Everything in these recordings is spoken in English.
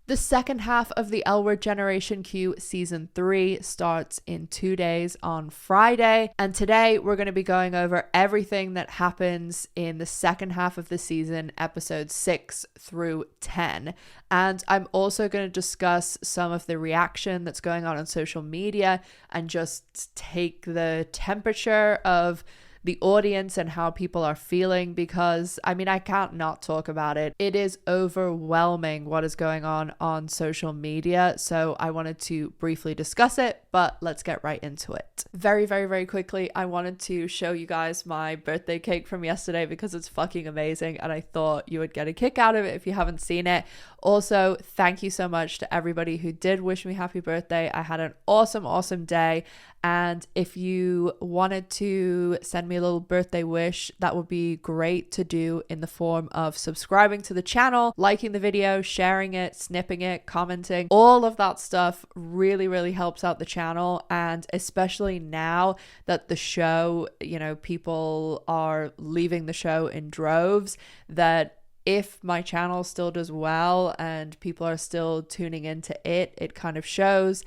The second half of the L Word Generation Q season 3 starts in 2 days on Friday. And today we're going to be going over everything that happens in the second half of the season, episodes 6 through 10. And I'm also going to discuss some of the reaction that's going on social media and just take the temperature of the audience and how people are feeling, because I mean, I can't not talk about it. It is overwhelming what is going on social media. So I wanted to briefly discuss it, but let's get right into it. Very, very, very quickly, I wanted to show you guys my birthday cake from yesterday because it's fucking amazing and I thought you would get a kick out of it if you haven't seen it. Also, thank you so much to everybody who did wish me happy birthday. I had an awesome day. And if you wanted to send me a little birthday wish, that would be great to do in the form of subscribing to the channel, liking the video, sharing it, snipping it, commenting. All of that stuff really, really helps out the channel. And especially now that the show, you know, people are leaving the show in droves, that if my channel still does well and people are still tuning into it, it kind of shows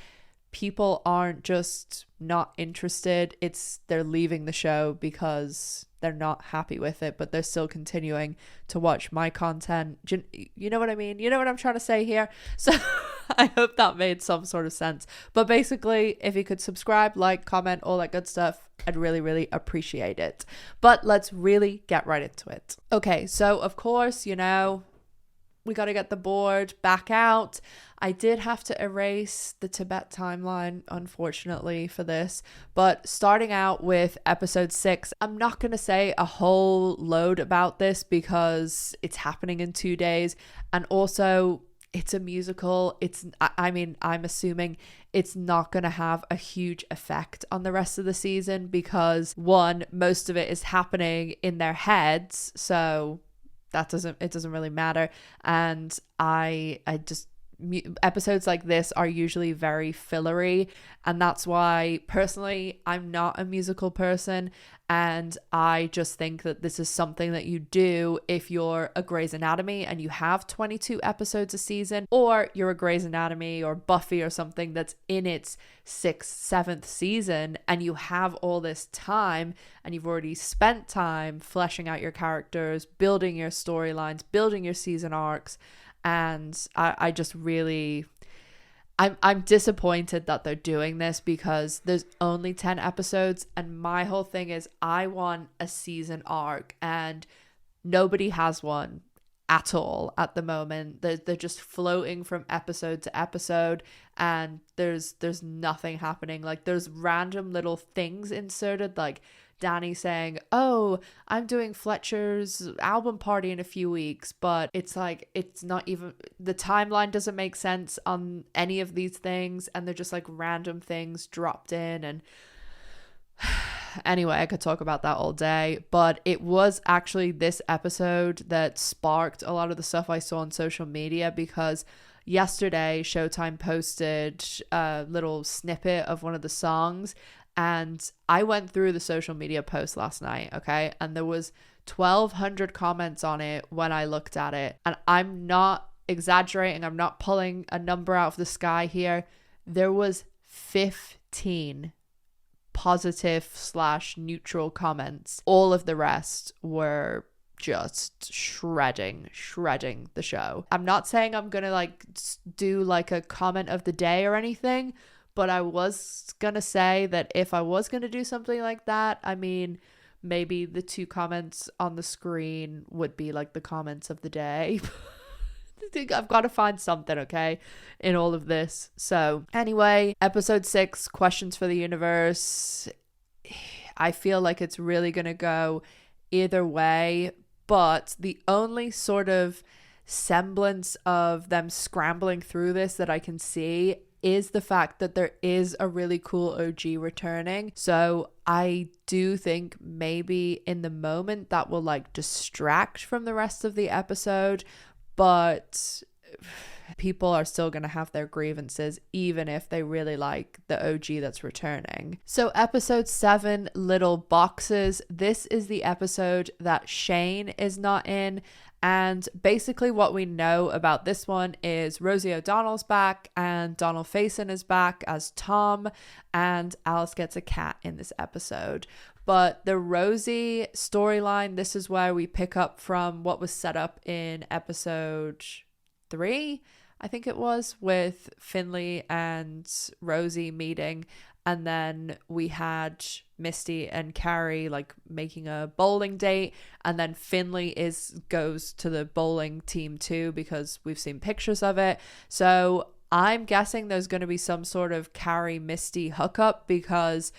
people aren't just not interested, they're leaving the show because they're not happy with it, but they're still continuing to watch my content. You know what I mean? You know what I'm trying to say here? So I hope that made some sort of sense. But basically, if you could subscribe, like, comment, all that good stuff, I'd really, really appreciate it. But let's really get right into it. Okay, so of course, you know, we got to get the board back out. I did have to erase the Tibet timeline, unfortunately, for this. But starting out with episode 6, I'm not going to say a whole load about this because it's happening in 2 days. And also, it's a musical. I'm assuming it's not going to have a huge effect on the rest of the season because, one, most of it is happening in their heads. So it doesn't really matter. And episodes like this are usually very fillery, and that's why personally I'm not a musical person, and I just think that this is something that you do if you're a Grey's Anatomy and you have 22 episodes a season, or you're a Grey's Anatomy or Buffy or something that's in its 6th, 7th season, and you have all this time and you've already spent time fleshing out your characters, building your storylines, building your season arcs. And I just really, I'm disappointed that they're doing this because there's only 10 episodes, and my whole thing is I want a season arc, and nobody has one at all at the moment. They're just floating from episode to episode, and there's nothing happening. Like, there's random little things inserted, like Dani saying, "Oh, I'm doing Fletcher's album party in a few weeks," but it's like, it's not even, the timeline doesn't make sense on any of these things, and they're just like random things dropped in. And anyway, I could talk about that all day, but it was actually this episode that sparked a lot of the stuff I saw on social media, because yesterday Showtime posted a little snippet of one of the songs. And I went through the social media post last night, okay? And there was 1,200 comments on it when I looked at it. And I'm not exaggerating. I'm not pulling a number out of the sky here. There was 15 positive/neutral comments. All of the rest were just shredding the show. I'm not saying I'm gonna like do like a comment of the day or anything, but I was gonna say that if I was gonna do something like that, I mean, maybe the 2 comments on the screen would be like the comments of the day. I've got to find something, okay, in all of this. So anyway, episode 6, questions for the universe. I feel like it's really gonna go either way, but the only sort of semblance of them scrambling through this that I can see is the fact that there is a really cool OG returning. So I do think maybe in the moment that will like distract from the rest of the episode, but people are still going to have their grievances even if they really like the OG that's returning. So episode 7, Little Boxes. This is the episode that Shane is not in, And basically what we know about this one is Rosie O'Donnell's back and Donald Faison is back as Tom, and Alice gets a cat in this episode. But the Rosie storyline, this is where we pick up from what was set up in episode 3, I think it was, with Finley and Rosie meeting. And then we had Misty and Carrie like making a bowling date. And then Finley goes to the bowling team too, because we've seen pictures of it. So I'm guessing there's going to be some sort of Carrie Misty hookup, because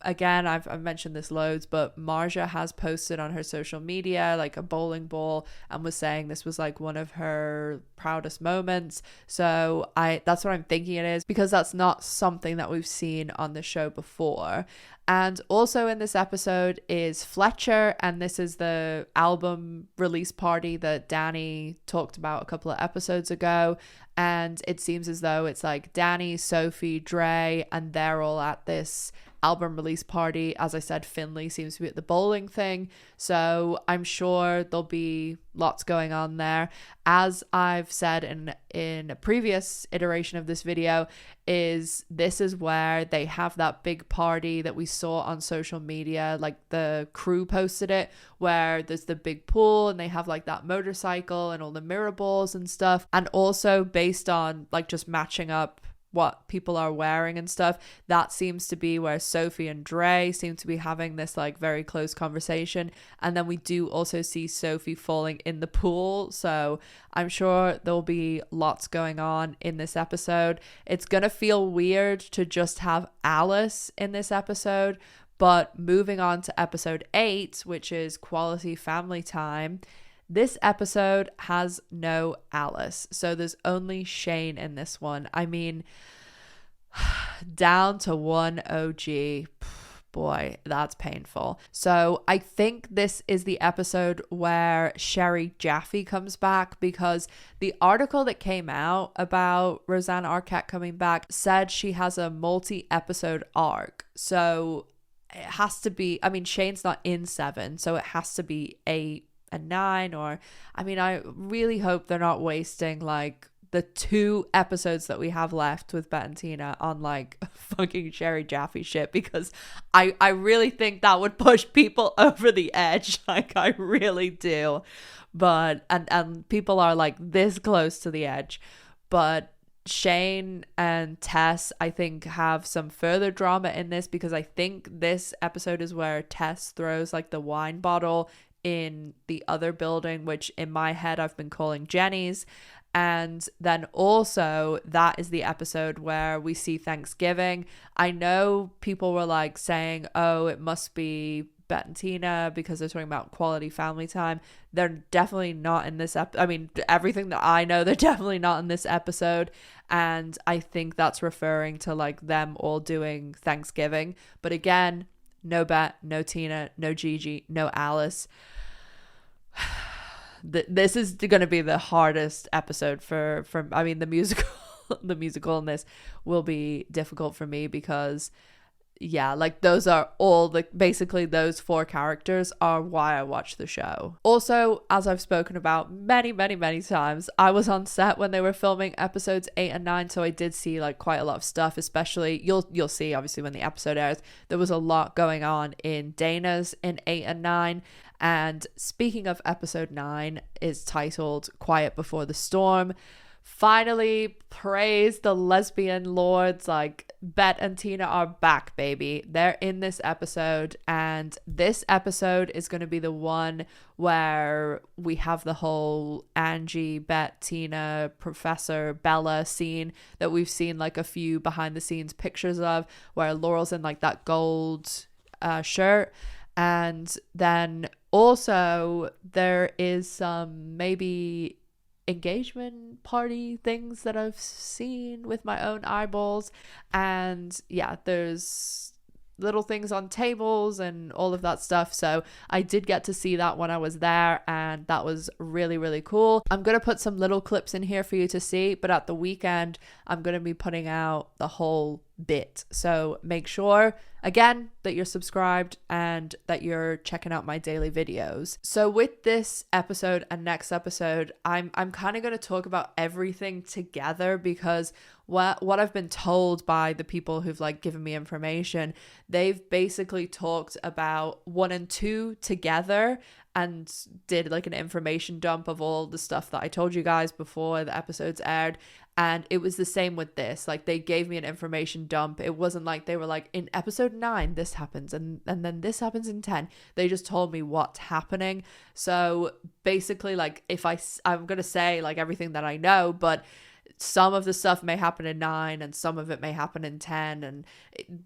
again, I've mentioned this loads, but Marja has posted on her social media like a bowling ball and was saying this was like one of her proudest moments. So that's what I'm thinking it is, because that's not something that we've seen on the show before. And also in this episode is Fletcher, and this is the album release party that Dani talked about a couple of episodes ago. And it seems as though it's like Dani, Sophie, Dre, and they're all at this album release party. As I said, Finley seems to be at the bowling thing, so I'm sure there'll be lots going on there. As I've said in a previous iteration of this video, this is where they have that big party that we saw on social media, like the crew posted it, where there's the big pool and they have like that motorcycle and all the mirror balls and stuff. And also based on like just matching up what people are wearing and stuff, that seems to be where Sophie and Dre seem to be having this like very close conversation. And then we do also see Sophie falling in the pool, so I'm sure there'll be lots going on in this episode. It's gonna feel weird to just have Alice in this episode, but moving on to episode 8, which is Quality Family Time, this episode has no Alice, so there's only Shane in this one. I mean, down to one OG. Boy, that's painful. So I think this is the episode where Sherry Jaffe comes back, because the article that came out about Rosanna Arquette coming back said she has a multi-episode arc. So it has to be, I mean, Shane's not in 7, so it has to be 8 and 9, or I mean, I really hope they're not wasting like the 2 episodes that we have left with Bette and Tina on like fucking Sherry Jaffe shit, because I really think that would push people over the edge. Like I really do. But and people are like this close to the edge. But Shane and Tess, I think, have some further drama in this, because I think this episode is where Tess throws like the wine bottle in the other building, which in my head I've been calling Jenny's. And then also that is the episode where we see Thanksgiving. I know people were like saying, oh, it must be Bette and Tina because they're talking about quality family time. They're definitely not in this I mean, everything that I know, they're definitely not in this episode. And I think that's referring to like them all doing Thanksgiving. But again, no Bette, no Tina, no Gigi, no Alice. This is going to be the hardest episode for I mean, the musical in this will be difficult for me, because yeah, like those are all basically those 4 characters are why I watch the show. Also, as I've spoken about many times, I was on set when they were filming episodes 8 and 9, so I did see like quite a lot of stuff. Especially you'll see obviously when the episode airs, there was a lot going on in Dana's in 8 and 9. And speaking of episode 9, is titled Quiet Before the Storm. Finally, praise the lesbian lords, like Bette and Tina are back, baby. They're in this episode, and this episode is going to be the one where we have the whole Angie, Bette, Tina, Professor Bella scene that we've seen like a few behind the scenes pictures of, where Laurel's in like that gold shirt. And then also there is some maybe engagement party things that I've seen with my own eyeballs. And yeah, there's little things on tables and all of that stuff. So I did get to see that when I was there, and that was really cool. I'm going to put some little clips in here for you to see, but at the weekend I'm going to be putting out the whole bit. So make sure, again, that you're subscribed and that you're checking out my daily videos. So with this episode and next episode, I'm kind of going to talk about everything together, because what I've been told by the people who've like given me information, they've basically talked about 1 and 2 together and did like an information dump of all the stuff that I told you guys before the episodes aired. And it was the same with this. Like, they gave me an information dump. It wasn't like they were like, in episode 9 this happens and then this happens in 10. They just told me what's happening. So basically, like, I'm gonna say like everything that I know, but some of the stuff may happen in 9 and some of it may happen in 10, and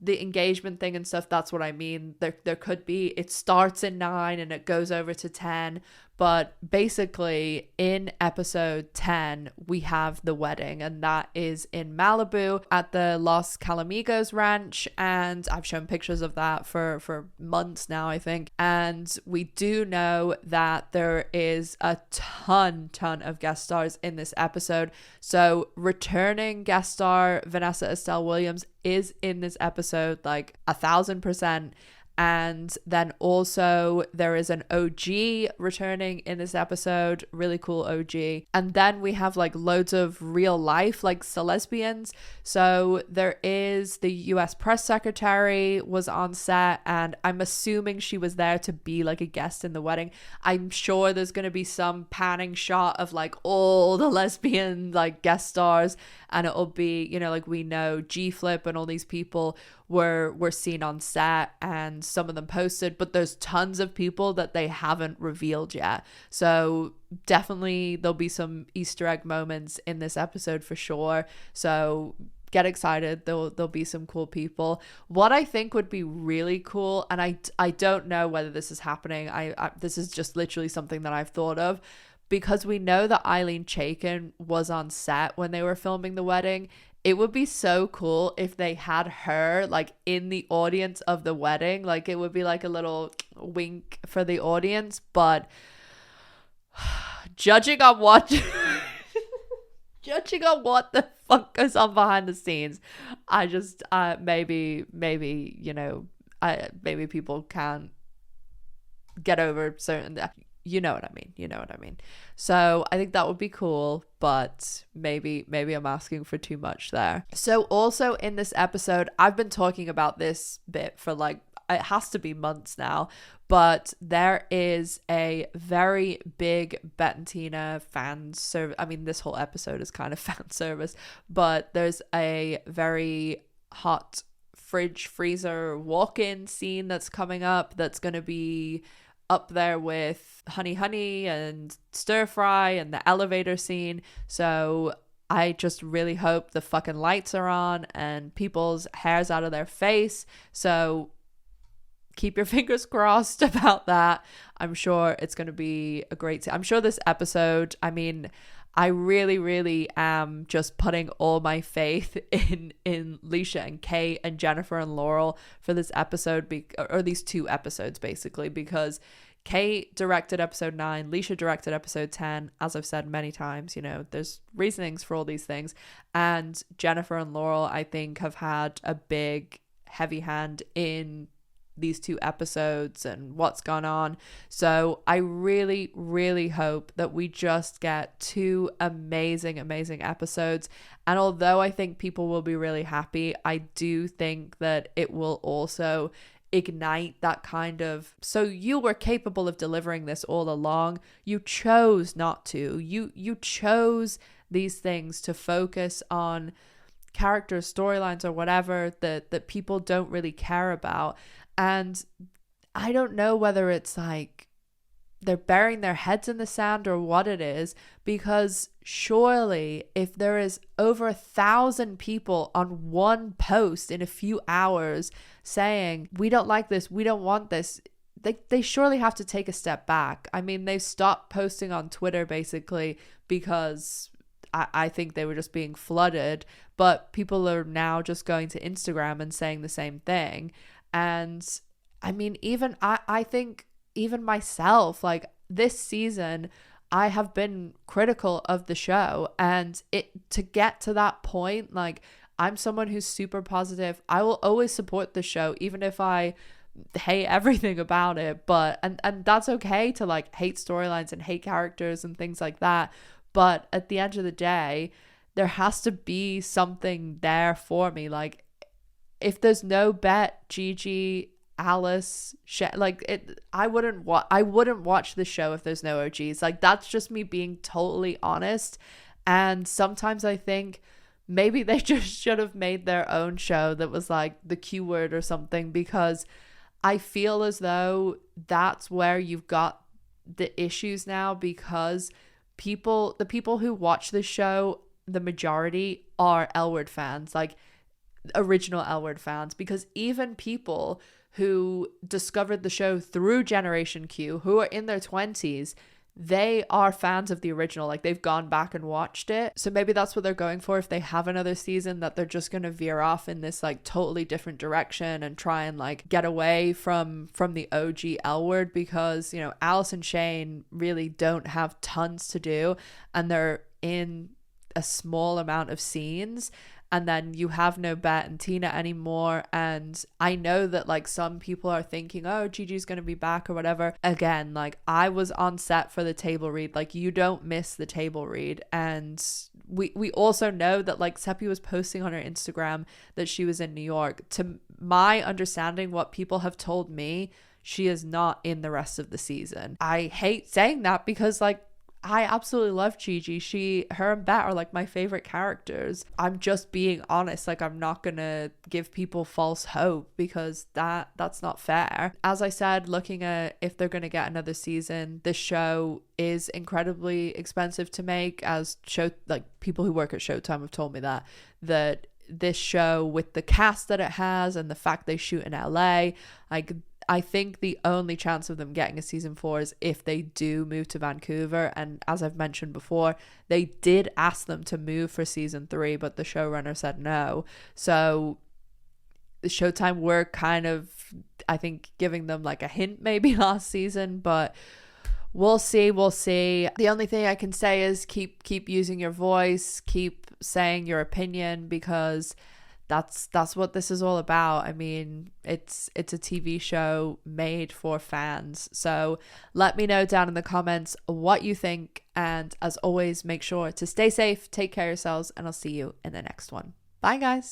the engagement thing and stuff, that's what I mean. There could be, it starts in 9 and it goes over to 10, but basically in episode 10 we have the wedding, and that is in Malibu at the Los Calamigos ranch, and I've shown pictures of that for months now, I think. And we do know that there is a ton of guest stars in this episode. So returning guest star Vanessa Estelle Williams is in this episode, like 1,000%. And then also there is an OG returning in this episode, really cool OG. And then we have like loads of real life, like lesbians. So there is the US press secretary was on set, and I'm assuming she was there to be like a guest in the wedding. I'm sure there's going to be some panning shot of like all the lesbian like guest stars, and it'll be, you know, like we know G-Flip and all these people were seen on set, and some of them posted, but there's tons of people that they haven't revealed yet. So definitely there'll be some Easter egg moments in this episode for sure. So get excited. There'll be some cool people. What I think would be really cool, and I don't know whether this is happening. I this is just literally something that I've thought of, because we know that Eileen Chaikin was on set when they were filming the wedding. It would be so cool if they had her like in the audience of the wedding. Like, it would be like a little wink for the audience. But judging on what the fuck goes on behind the scenes, I just maybe you know, maybe people can't get over certain, you know what I mean. So I think that would be cool, but maybe I'm asking for too much there. So also in this episode, I've been talking about this bit for like, it has to be months now, but there is a very big Bette and Tina fan service. I mean, this whole episode is kind of fan service, but there's a very hot fridge freezer walk-in scene that's coming up, that's going to be up there with Honey and Stir Fry and the elevator scene. So I just really hope the fucking lights are on and people's hair's out of their face. So keep your fingers crossed about that. I'm sure it's going to be a great I'm sure this episode, I mean, I really am just putting all my faith in Leisha and Kate and Jennifer and Laurel for this episode, or these 2 episodes basically, because Kate directed episode 9, Leisha directed episode 10. As I've said many times, you know, there's reasonings for all these things, and Jennifer and Laurel, I think, have had a big heavy hand in these 2 episodes and what's gone on. So I really hope that we just get 2 amazing episodes. And although I think people will be really happy, I do think that it will also ignite that kind of, so you were capable of delivering this all along, you chose not to, you chose these things to focus on characters, storylines, or whatever that people don't really care about. And I don't know whether it's like they're burying their heads in the sand or what it is, because surely if there is over 1,000 people on one post in a few hours saying, we don't like this, we don't want this, they surely have to take a step back. I mean, they've stopped posting on Twitter basically because I think they were just being flooded, but people are now just going to Instagram and saying the same thing. And I mean, even I think even myself, like this season, I have been critical of the show, and it to get to that point, like I'm someone who's super positive. I will always support the show, even if I hate everything about it. But and that's okay to like hate storylines and hate characters and things like that. But at the end of the day, there has to be something there for me. Like, if there's no Bette, Gigi, Alice, like it, I wouldn't watch the show if there's no OGs. Like, that's just me being totally honest. And sometimes I think maybe they just should have made their own show that was like the Q Word or something, because I feel as though that's where you've got the issues now, because the people who watch the show, the majority are L Word fans, like original L Word fans, because even people who discovered the show through Generation Q, who are in their 20s, they are fans of the original. Like, they've gone back and watched it. So maybe that's what they're going for if they have another season, that they're just going to veer off in this like totally different direction and try and like get away from the OG L Word, because, you know, Alice and Shane really don't have tons to do, and they're in a small amount of scenes. And then you have no Bette and Tina anymore. And I know that like some people are thinking, oh, Gigi's going to be back or whatever. Again, like, I was on set for the table read. Like, you don't miss the table read. And we also know that like Seppi was posting on her Instagram that she was in New York. To my understanding, what people have told me, she is not in the rest of the season. I hate saying that, because like, I absolutely love Gigi. Her and Bette are like my favorite characters. I'm just being honest. Like, I'm not gonna give people false hope, because that's not fair. As I said, looking at if they're gonna get another season, this show is incredibly expensive to make. As people who work at Showtime have told me that this show, with the cast that it has and the fact they shoot in LA, like, I think the only chance of them getting a season 4 is if they do move to Vancouver. And as I've mentioned before, they did ask them to move for season 3, but the showrunner said no. So the Showtime were kind of, I think, giving them like a hint maybe last season, but we'll see. The only thing I can say is keep using your voice, keep saying your opinion, because that's what this is all about. I mean, it's a TV show made for fans. So let me know down in the comments what you think. And as always, make sure to stay safe, take care of yourselves, and I'll see you in the next one. Bye, guys.